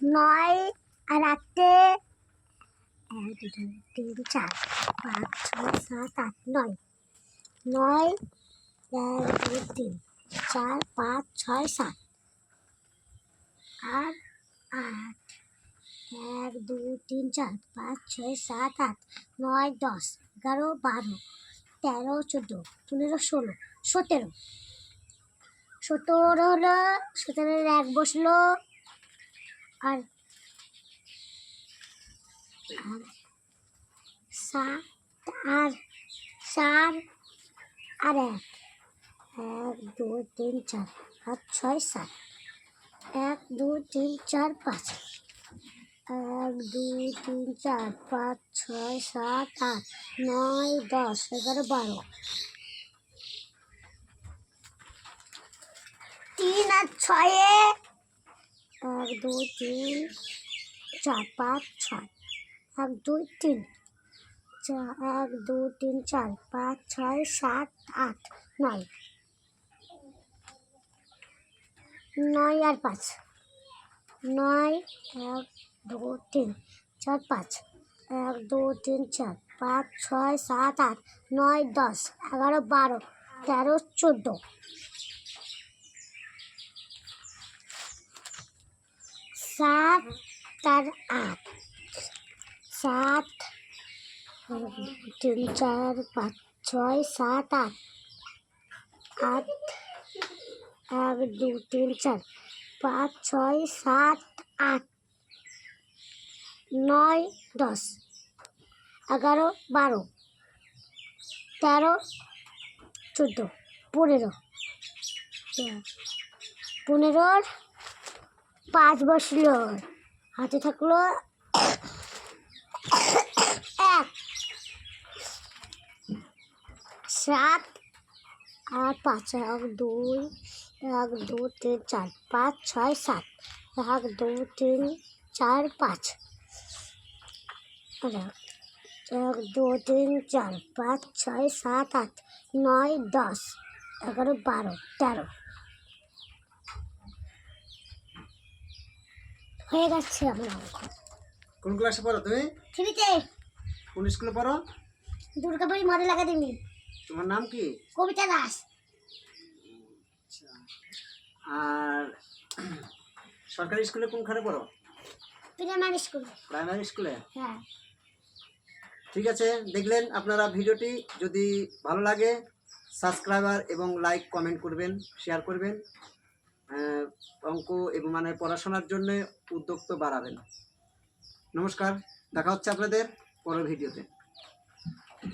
নয় আর 8 1 2 3 4 5 6 7 8 9 9 1 2 3 4 5 6 7 আর 8 1 2 3 4 5 6 7 8 9 10 11 12 13 14 15 16 17 17 হলো 17 1 বসলো আর 7 আর 4 আর 1 1 2 3 4 5 6 7 1 2 3 4 5 1 2 3 4 5 6 7 8 9 10 11 12 3 আর 6 1 2 3 4 5 6 1 2 3 1 2 3 4 5 6 7 8 9 9 আর 5 9 1 2 3 4 5 1 2 3 4 5 6 7 8 9 10 11 12 13 14 7 আর 8 7 3 4 5 6 7 8 8 1 2 3 4 5 6 7 8 9 10 11 12 13 14 15 15 5 বসলো হাতে থাকলো 1 7 আর 5 1 2 1 2 3 4 5 6 7 1 2 3 4 5 1 2 3 4 5 6 7 8 9 10 11 12 13 হয়ে গেছে আমার অঙ্ক। কোন ক্লাসে পড়ো তুমি? 3-তে। কোন স্কুলে পড়ো? দুর্গাপুরি মডেল একাডেমি। তোমার নাম কি? কবিতা দাস। আর সরকারি স্কুলে কোনখানে পড়ো? Primary school. প্রাইমারি স্কুলে? হ্যাঁ। ঠিক আছে, দেখলেন আপনারা ভিডিওটি। যদি ভালো লাগে সাবস্ক্রাইবার এবং লাইক কমেন্ট করবেন, শেয়ার করবেন। অঙ্ক এবং মানে পড়াশোনার জন্য উদ্যোগ তো বাড়াবেন। নমস্কার, দেখা হচ্ছে আপনাদের পরের ভিডিওতে।